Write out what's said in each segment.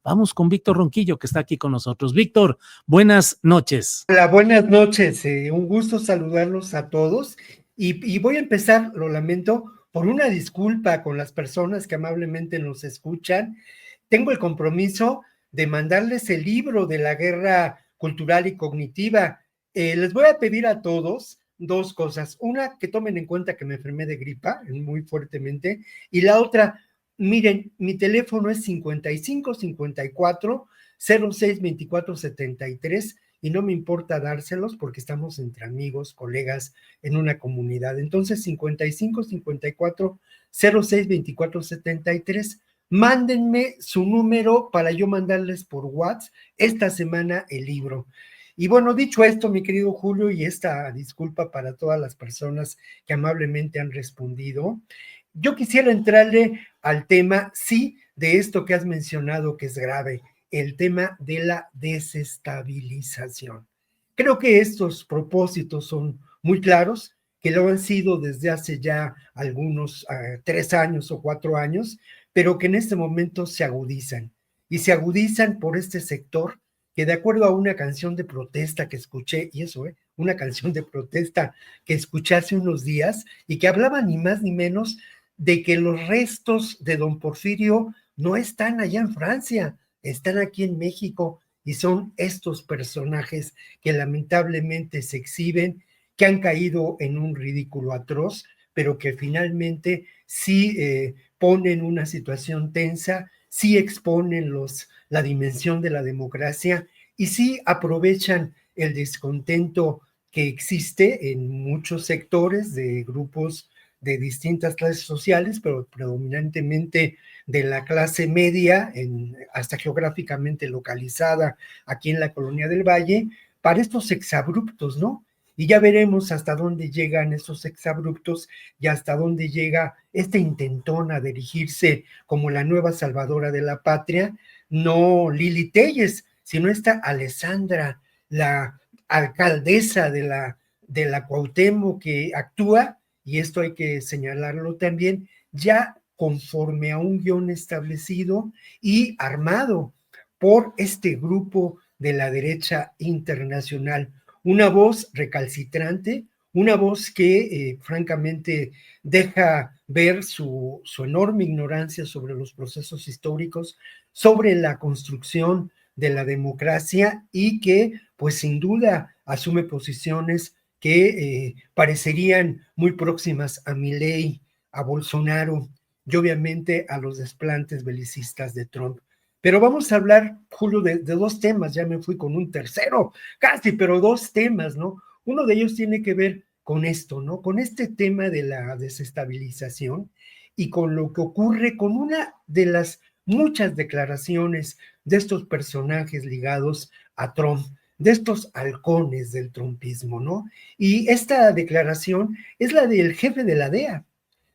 Vamos con Víctor Ronquillo, que está aquí con nosotros. Víctor, buenas noches. Hola, buenas noches. Un gusto saludarlos a todos. Y voy a empezar, lo lamento, por una disculpa con las personas que amablemente nos escuchan. Tengo el compromiso de mandarles el libro de la guerra cultural y cognitiva. Les voy a pedir a todos dos cosas. Una, que tomen en cuenta que me enfermé de gripa muy fuertemente. Y la otra, miren, mi teléfono es 55 54 06 24 73 y no me importa dárselos porque estamos entre amigos, colegas en una comunidad. Entonces, 55 54 06 24 73. Mándenme su número para yo mandarles por WhatsApp esta semana el libro. Y bueno, dicho esto, mi querido Julio, y esta disculpa para todas las personas que amablemente han respondido, yo quisiera entrarle al tema, sí, de esto que has mencionado que es grave, el tema de la desestabilización. Creo que estos propósitos son muy claros, que lo han sido desde hace ya algunos 3 años o 4 años, pero que en este momento se agudizan. Y se agudizan por este sector que, de acuerdo a una canción de protesta que escuché, y eso, una canción de protesta que escuché hace unos días, y que hablaba ni más ni menos de que los restos de don Porfirio no están allá en Francia, están aquí en México, y son estos personajes que lamentablemente se exhiben, que han caído en un ridículo atroz, pero que finalmente sí ponen una situación tensa, sí exponen la dimensión de la democracia y sí aprovechan el descontento que existe en muchos sectores de grupos de distintas clases sociales, pero predominantemente de la clase media, hasta geográficamente localizada aquí en la Colonia del Valle, para estos exabruptos, ¿no? Y ya veremos hasta dónde llegan esos exabruptos y hasta dónde llega esta intentona de erigirse como la nueva salvadora de la patria, no Lili Telles, sino esta Alessandra, la alcaldesa de la Cuauhtémoc, que actúa, y esto hay que señalarlo también, ya conforme a un guión establecido y armado por este grupo de la derecha internacional. Una voz recalcitrante, una voz que francamente deja ver su enorme ignorancia sobre los procesos históricos, sobre la construcción de la democracia y que pues sin duda asume posiciones que parecerían muy próximas a Milei, a Bolsonaro y obviamente a los desplantes belicistas de Trump. Pero vamos a hablar, Julio, de dos temas, ya me fui con un tercero, casi, pero dos temas, ¿no? Uno de ellos tiene que ver con esto, ¿no? Con este tema de la desestabilización y con lo que ocurre con una de las muchas declaraciones de estos personajes ligados a Trump, de estos halcones del trumpismo, ¿no? Y esta declaración es la del jefe de la DEA,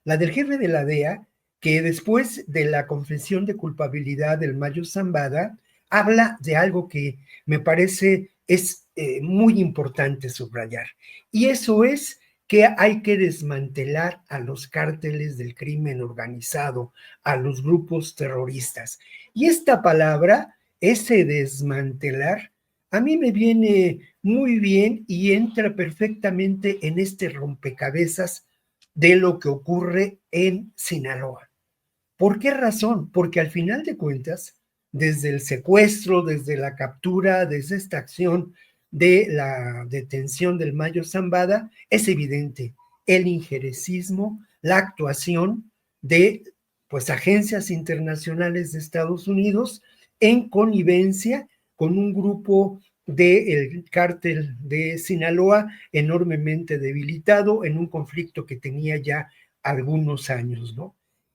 la del jefe de la DEA, que después de la confesión de culpabilidad del Mayo Zambada, habla de algo que me parece es muy importante subrayar. Y eso es que hay que desmantelar a los cárteles del crimen organizado, a los grupos terroristas. Y esta palabra, ese desmantelar, a mí me viene muy bien y entra perfectamente en este rompecabezas de lo que ocurre en Sinaloa. ¿Por qué razón? Porque al final de cuentas, desde el secuestro, desde la captura, desde esta acción de la detención del Mayo Zambada, es evidente el injerencismo, la actuación de pues agencias internacionales de Estados Unidos en connivencia con un grupo del cártel de Sinaloa enormemente debilitado en un conflicto que tenía ya algunos años, ¿no?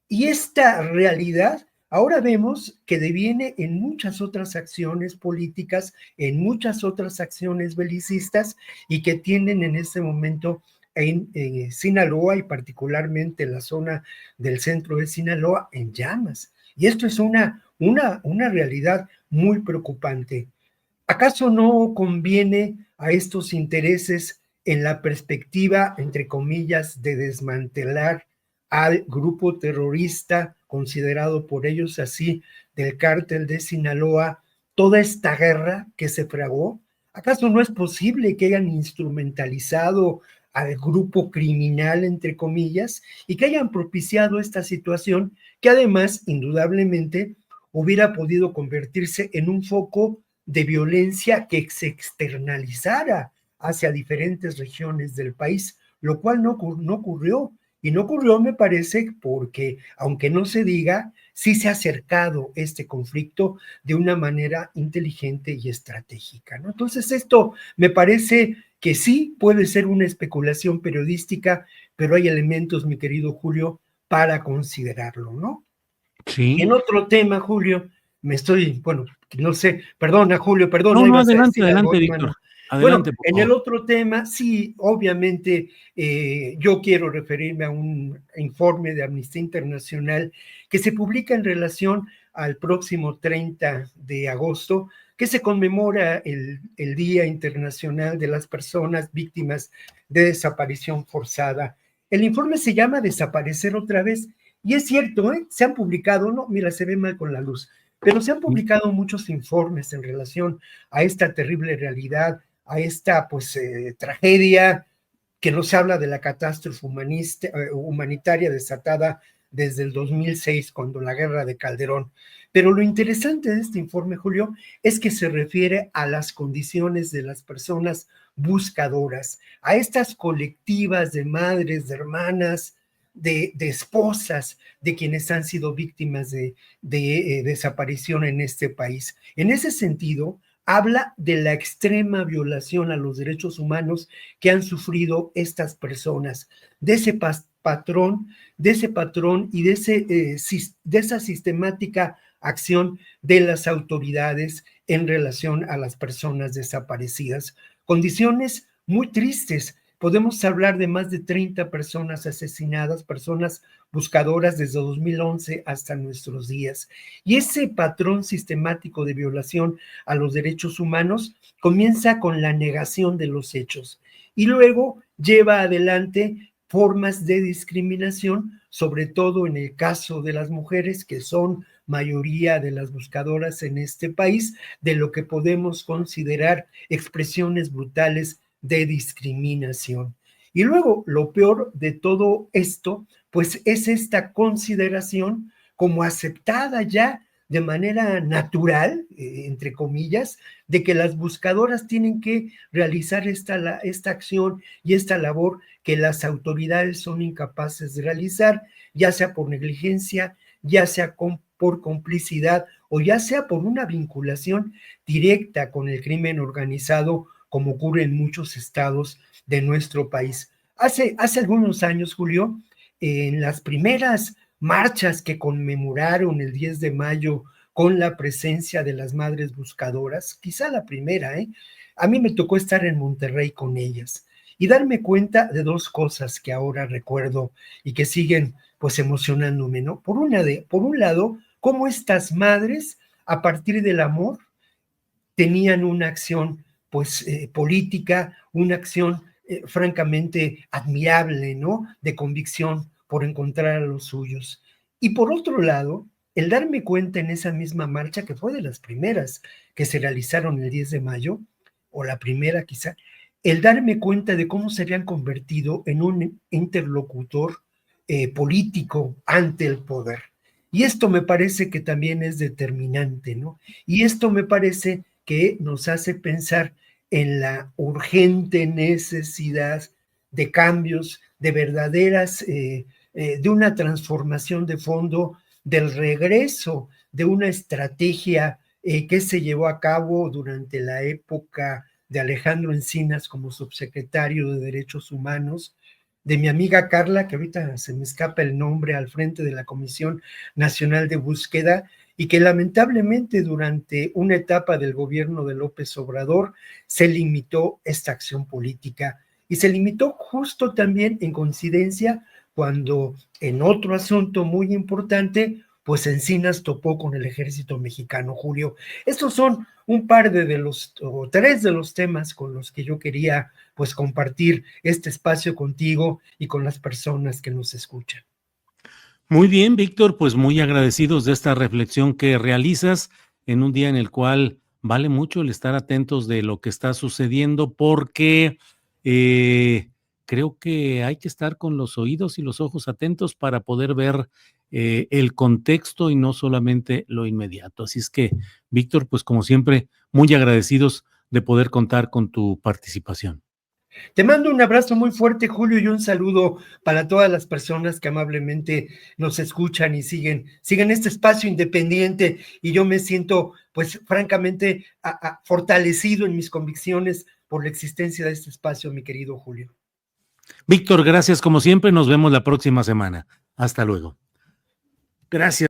Y esta realidad ahora vemos que deviene en muchas otras acciones políticas, en muchas otras acciones belicistas y que tienden en este momento en Sinaloa y particularmente en la zona del centro de Sinaloa en llamas. Y esto es una realidad muy preocupante. ¿Acaso no conviene a estos intereses en la perspectiva, entre comillas, de desmantelar al grupo terrorista considerado por ellos así del cártel de Sinaloa toda esta guerra que se fraguó? ¿Acaso no es posible que hayan instrumentalizado al grupo criminal, entre comillas, y que hayan propiciado esta situación que además, indudablemente, hubiera podido convertirse en un foco de violencia que se externalizara hacia diferentes regiones del país, lo cual no ocurrió? Y no ocurrió, me parece, porque, aunque no se diga, sí se ha acercado este conflicto de una manera inteligente y estratégica, ¿no? Entonces, esto me parece que sí puede ser una especulación periodística, pero hay elementos, mi querido Julio, para considerarlo, ¿no? Sí. En otro tema, Julio, bueno, no sé, perdona, Julio, perdona, No, ibas a adelante, decir algo, adelante, Víctor. hermano. Bueno, Adelante, por en el favor. otro tema, sí, obviamente, yo quiero referirme a un informe de Amnistía Internacional que se publica en relación al próximo 30 de agosto, que se conmemora el Día Internacional de las Personas Víctimas de Desaparición Forzada. El informe se llama Desaparecer otra vez, y es cierto, se han publicado, no, mira, se ve mal con la luz, pero se han publicado muchos informes en relación a esta terrible realidad, a esta pues tragedia que nos habla de la catástrofe humanitaria desatada desde el 2006, cuando la guerra de Calderón. Pero lo interesante de este informe, Julio, es que se refiere a las condiciones de las personas buscadoras, a estas colectivas de madres, de hermanas, de esposas de quienes han sido víctimas de desaparición en este país. En ese sentido, habla de la extrema violación a los derechos humanos que han sufrido estas personas, de ese patrón y de esa sistemática acción de las autoridades en relación a las personas desaparecidas. Condiciones muy tristes. Podemos hablar de más de 30 personas asesinadas, personas buscadoras desde 2011 hasta nuestros días. Y ese patrón sistemático de violación a los derechos humanos comienza con la negación de los hechos y luego lleva adelante formas de discriminación, sobre todo en el caso de las mujeres, que son mayoría de las buscadoras en este país, de lo que podemos considerar expresiones brutales de discriminación. Y luego, lo peor de todo esto, pues es esta consideración como aceptada ya de manera natural, entre comillas, de que las buscadoras tienen que realizar esta acción y esta labor que las autoridades son incapaces de realizar, ya sea por negligencia, ya sea por complicidad o ya sea por una vinculación directa con el crimen organizado, como ocurre en muchos estados de nuestro país. Hace algunos años, Julio, en las primeras marchas que conmemoraron el 10 de mayo con la presencia de las madres buscadoras, quizá la primera, a mí me tocó estar en Monterrey con ellas y darme cuenta de dos cosas que ahora recuerdo y que siguen pues emocionándome, ¿no? Por un lado, cómo estas madres, a partir del amor, tenían una acción pues política, una acción francamente admirable, ¿no? De convicción por encontrar a los suyos. Y por otro lado, el darme cuenta en esa misma marcha, que fue de las primeras que se realizaron el 10 de mayo, o la primera quizá, el darme cuenta de cómo se habían convertido en un interlocutor político ante el poder. Y esto me parece que también es determinante, ¿no? Y esto me parece que nos hace pensar en la urgente necesidad de cambios, de verdaderas, de una transformación de fondo, del regreso de una estrategia que se llevó a cabo durante la época de Alejandro Encinas como subsecretario de Derechos Humanos, de mi amiga Carla, que ahorita se me escapa el nombre, al frente de la Comisión Nacional de Búsqueda, y que lamentablemente durante una etapa del gobierno de López Obrador se limitó esta acción política y se limitó justo también en coincidencia cuando en otro asunto muy importante, pues Encinas topó con el ejército mexicano, Julio. Estos son un par o tres de los temas con los que yo quería pues compartir este espacio contigo y con las personas que nos escuchan. Muy bien, Víctor, pues muy agradecidos de esta reflexión que realizas en un día en el cual vale mucho el estar atentos de lo que está sucediendo porque eh, creo que hay que estar con los oídos y los ojos atentos para poder ver el contexto y no solamente lo inmediato. Así es que, Víctor, pues como siempre, muy agradecidos de poder contar con tu participación. Te mando un abrazo muy fuerte, Julio, y un saludo para todas las personas que amablemente nos escuchan y siguen este espacio independiente. Y yo me siento, pues, francamente, fortalecido en mis convicciones por la existencia de este espacio, mi querido Julio. Víctor, gracias como siempre. Nos vemos la próxima semana. Hasta luego. Gracias.